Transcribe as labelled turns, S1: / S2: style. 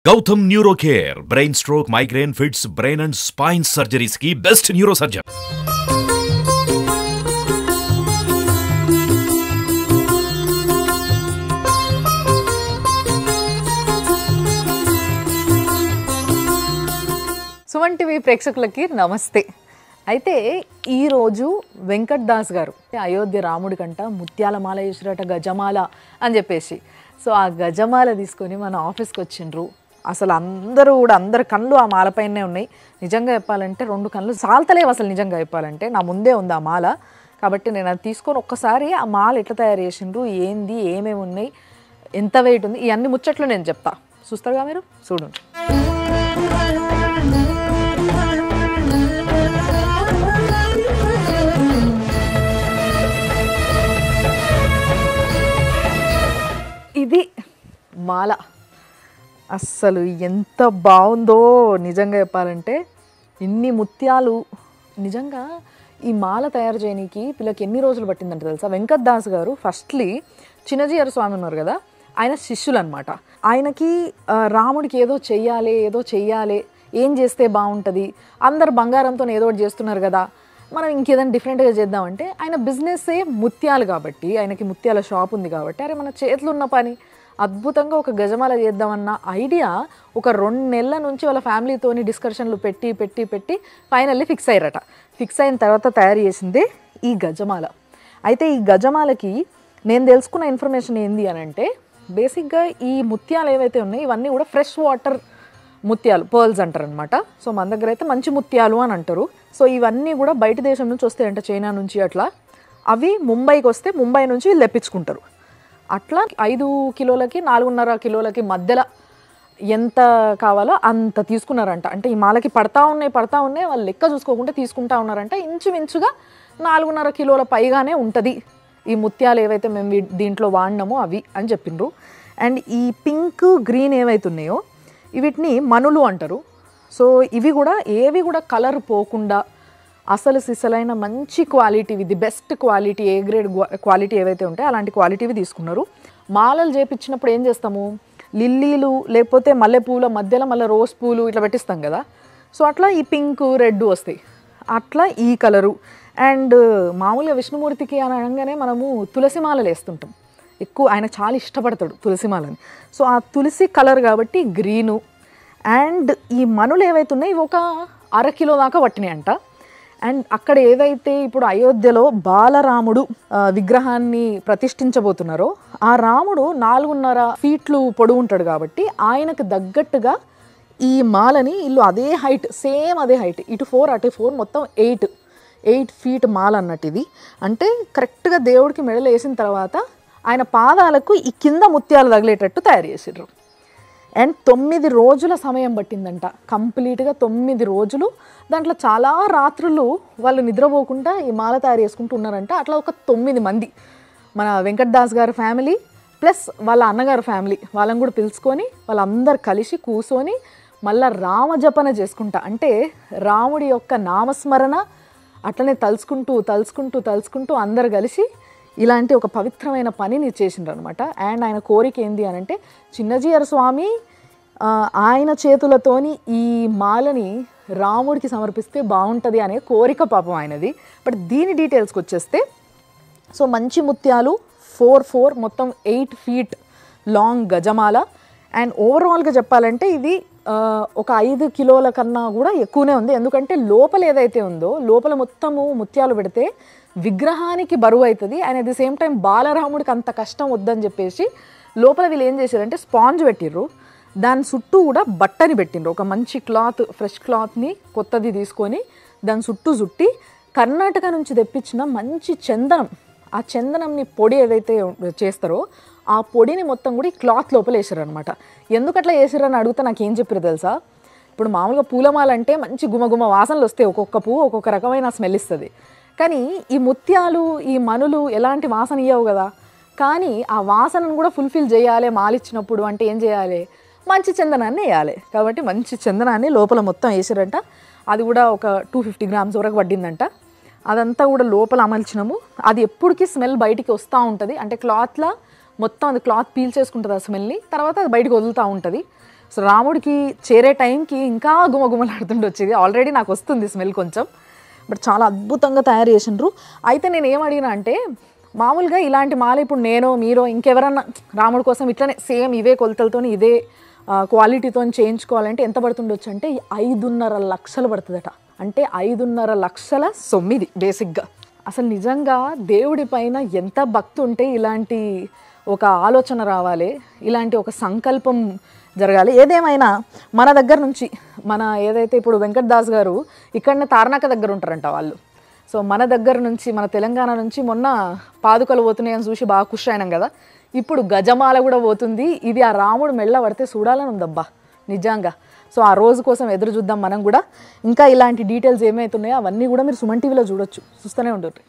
S1: Gautam Neurocare, brain stroke, migraine, fits, brain and spine surgeries की best neurosurgeon.
S2: Suman TV ప్రేక్షకులకి నమస్తే. అయితే ఈరోజు వెంకట్ దాస్ గారు అయోధ్య రాముడి కంట ముత్యాలమాల చేసిరట, గజమాల అని చెప్పేసి. సో ఆ గజమాల తీసుకొని మన ఆఫీస్కి వచ్చిండ్రు. అసలు అందరి కళ్ళు ఆ మాలపైనే ఉన్నాయి. నిజంగా చెప్పాలంటే 2 కళ్ళు సాల్తలేవు అసలు. నిజంగా చెప్పాలంటే నా ముందే ఉంది ఆ మాల. కాబట్టి నేను అది తీసుకొని ఒక్కసారి ఆ మాల ఎట్లా తయారు చేసిండ్రు, ఏంది, ఏమేమి ఉన్నాయి, ఎంత వెయిట్ ఉంది, ఇవన్నీ ముచ్చట్లు నేను చెప్తా. చూస్తారుగా మీరు, చూడండి. ఇది మాల. అస్సలు ఎంత బాగుందో నిజంగా చెప్పాలంటే. ఇన్ని ముత్యాలు. నిజంగా ఈ మాల తయారు చేయడానికి వీళ్ళకి ఎన్ని రోజులు పట్టిందంటే తెలుసా? వెంకట్ దాస్ గారు ఫస్ట్లీ చిన్నజీయర్ స్వామి ఉన్నారు కదా, ఆయన శిష్యులు అనమాట. ఆయనకి రాముడికి ఏదో చెయ్యాలి, ఏం చేస్తే బాగుంటుంది, అందరు బంగారంతో ఏదో ఒకటి చేస్తున్నారు కదా, మనం ఇంకేదైనా డిఫరెంట్గా చేద్దామంటే, ఆయన బిజినెస్సే ముత్యాలు కాబట్టి, ఆయనకి ముత్యాల షాప్ ఉంది కాబట్టి, అరే మన చేతిలో ఉన్న పని అద్భుతంగా ఒక గజమాల చేద్దామన్న ఐడియా ఒక 2 నెలల నుంచి వాళ్ళ ఫ్యామిలీతోని డిస్కషన్లు పెట్టి ఫైనల్లీ ఫిక్స్ అయ్యారట. ఫిక్స్ అయిన తర్వాత తయారు చేసిందే ఈ గజమాల. అయితే ఈ గజమాలకి నేను తెలుసుకున్న ఇన్ఫర్మేషన్ ఏంది అని అంటే, బేసిక్గా ఈ ముత్యాలు ఏవైతే ఉన్నాయో ఇవన్నీ కూడా ఫ్రెష్ వాటర్ ముత్యాలు, పర్ల్స్ అంటారు అనమాట. సో మన దగ్గర అయితే మంచి ముత్యాలు అని అంటారు. సో ఇవన్నీ కూడా బయట దేశం నుంచి వస్తాయంట, చైనా నుంచి. అట్లా అవి ముంబైకి వస్తే ముంబై నుంచి వీళ్ళు తెప్పించుకుంటారు. అట్లా 5 కిలోలకి 4.5 కిలోలకి మధ్యలో ఎంత కావాలో అంత తీసుకున్నారంట. అంటే ఈ మాలకి పడతా ఉన్నాయి వాళ్ళు లెక్క చూసుకోకుండా తీసుకుంటా ఉన్నారంట. ఇంచుమించుగా 4.5 కిలోల పైగానే ఉంటుంది ఈ ముత్యాలు ఏవైతే మేము దీంట్లో వాడినామో అవి అని చెప్పిండ్రు. అండ్ ఈ పింక్, గ్రీన్ ఏవైతే ఉన్నాయో వీటిని మనులు అంటారు. సో ఇవి కూడా ఏవి కూడా కలర్ పోకుండా అసలు సిసలైన మంచి క్వాలిటీవి, the best quality, A grade quality ఏవైతే ఉంటాయో అలాంటి క్వాలిటీవి తీసుకున్నారు. మాలలు చేపించినప్పుడు ఏం చేస్తాము, లిల్లీలు లేకపోతే మల్లెపూల మధ్యలో మళ్ళీ రోజ్ పూలు ఇట్లా పెట్టిస్తాం కదా. సో అట్లా ఈ పింక్, రెడ్ వస్తాయి. అట్లా ఈ కలరు. అండ్ మామూలుగా విష్ణుమూర్తికి అని అనగానే మనము తులసి మాలలు వేస్తుంటాం ఎక్కువ. ఆయన చాలా ఇష్టపడతాడు తులసి మాలని. సో ఆ తులసి కలర్ కాబట్టి గ్రీను. అండ్ ఈ మనులు ఏవైతే ఉన్నాయో ఇవి ఒక 1/2 కిలో దాకా పట్టినాయి అంట. అండ్ అక్కడ ఏదైతే ఇప్పుడు అయోధ్యలో బాలరాముడు విగ్రహాన్ని ప్రతిష్ఠించబోతున్నారో ఆ రాముడు 4.5 ఫీట్లు పొడవు ఉంటాడు కాబట్టి ఆయనకు తగ్గట్టుగా ఈ మాలని ఇల్లు అదే హైట్, సేమ్ అదే హైట్, ఇటు 4 అటు 4 మొత్తం 8 ఫీట్ మాల అన్నట్టు. ఇది అంటే కరెక్ట్గా దేవుడికి మెడలు వేసిన తర్వాత ఆయన పాదాలకు ఈ కింద ముత్యాలు తగిలేటట్టు తయారు చేసిర్రు. అండ్ 9 రోజుల సమయం పట్టిందంట కంప్లీట్గా. 9 రోజులు. దాంట్లో చాలా రాత్రులు వాళ్ళు నిద్రపోకుండా ఈ మాల తయారు చేసుకుంటూ ఉన్నారంట. అట్లా ఒక 9 మంది మన వెంకట్ దాస్ గారి ఫ్యామిలీ ప్లస్ వాళ్ళ అన్నగారి ఫ్యామిలీ వాళ్ళని కూడా పిలుచుకొని వాళ్ళందరూ కలిసి కూర్చొని మళ్ళీ రామజపన చేసుకుంటా, అంటే రాముడి యొక్క నామస్మరణ అట్లనే తలుచుకుంటూ అందరు కలిసి ఇలాంటి ఒక పవిత్రమైన పనిని చేసిండ్రు అనమాట. అండ్ ఆయన కోరిక ఏంది అని అంటే, చిన్నజీయర్ స్వామి ఆయన చేతులతోని ఈ మాలని రాముడికి సమర్పిస్తే బాగుంటుంది అనే కోరిక పాపం ఆయనది. బట్ దీని డీటెయిల్స్కి వచ్చేస్తే, సో మంచి ముత్యాలు 4 మొత్తం 8 ఫీట్ లాంగ్ గజమాల. అండ్ ఓవరాల్గా చెప్పాలంటే ఇది ఒక 5 కిలోల కన్నా కూడా ఎక్కువనే ఉంది. ఎందుకంటే లోపల ఏదైతే ఉందో లోపల మొత్తము ముత్యాలు పెడితే విగ్రహానికి బరువు అవుతుంది. And at the same time బాలరాముడికి అంత కష్టం వద్దని చెప్పేసి లోపల వీళ్ళు ఏం చేశారంటే స్పాంజ్ పెట్టిర్రు. దాని చుట్టూ కూడా బట్టని పెట్టిండ్రు. ఒక మంచి క్లాత్, ఫ్రెష్ క్లాత్ని కొత్తది తీసుకొని దాని చుట్టూ చుట్టి కర్ణాటక నుంచి తెప్పించిన మంచి చందనం, ఆ చందనంని పొడి ఏదైతే చేస్తారో ఆ పొడిని మొత్తం కూడా ఈ క్లాత్ లోపల వేసారనమాట. ఎందుకు అట్లా వేసారని అడిగితే నాకు ఏం చెప్పారు తెలుసా? ఇప్పుడు మామూలుగా పూలమాల అంటే మంచి గుమగుమ వాసనలు వస్తాయి, ఒక్కొక్క పువ్వు ఒక్కొక్క రకమైన స్మెల్ ఇస్తుంది. కానీ ఈ ముత్యాలు, ఈ మనులు ఎలాంటి వాసన ఇవ్వవు కదా. కానీ ఆ వాసనను కూడా ఫుల్ఫిల్ చేయాలి మాలిచ్చినప్పుడు అంటే ఏం చేయాలి, మంచి చందనాన్ని వేయాలి. కాబట్టి మంచి చందనాన్ని లోపల మొత్తం వేసారంట. అది కూడా ఒక 250 గ్రామ్స్ వరకు పడ్డిందంట. అదంతా కూడా లోపల అమల్చినాము. అది ఎప్పటికీ స్మెల్ బయటికి వస్తూ ఉంటుంది. అంటే క్లాత్లా మొత్తం అది క్లాత్ పీల్ చేసుకుంటుంది ఆ స్మెల్ని, తర్వాత అది బయటకు వదులుతూ ఉంటుంది. సో రాముడికి చేరే టైంకి ఇంకా గుమగుమలాడుతుండి వచ్చేది. ఆల్రెడీ నాకు వస్తుంది స్మెల్ కొంచెం, బట్ చాలా అద్భుతంగా తయారు చేసిండ్రు. అయితే నేను ఏం అడిగినా అంటే మామూలుగా ఇలాంటి మాల ఇప్పుడు నేను మీరో ఇంకెవరన్నా రాముడి కోసం ఇట్లనే సేమ్ ఇవే కొలతలతో ఇదే క్వాలిటీతో చేయించుకోవాలంటే ఎంత పడుతుండొచ్చు అంటే 5.5 లక్షలు పడుతుందట. అంటే 5.5 లక్షల సొమ్మిది బేసిక్గా. అసలు నిజంగా దేవుడి పైన ఎంత భక్తి ఉంటే ఇలాంటి ఒక ఆలోచన రావాలి, ఇలాంటి ఒక సంకల్పం జరగాలి. ఏదేమైనా మన దగ్గర నుంచి మన ఏదైతే ఇప్పుడు వెంకట్ దాస్ గారు ఇక్కడనే తార్నాక దగ్గర ఉంటారంట వాళ్ళు. సో మన దగ్గర నుంచి మన తెలంగాణ నుంచి మొన్న పాదుకలు పోతున్నాయని చూసి బాగా ఖుషి అయినాం కదా, ఇప్పుడు గజమాల కూడా పోతుంది. ఇది ఆ రాముడు మెళ్ళ పడితే చూడాలని ఉందబ్బా నిజంగా. సో ఆ రోజు కోసం ఎదురు చూద్దాం మనం కూడా. ఇంకా ఇలాంటి డీటెయిల్స్ ఏమైతున్నాయో అవన్నీ కూడా మీరు సుమన్ టీవీలో చూడొచ్చు, చూస్తూనే ఉంటుంది.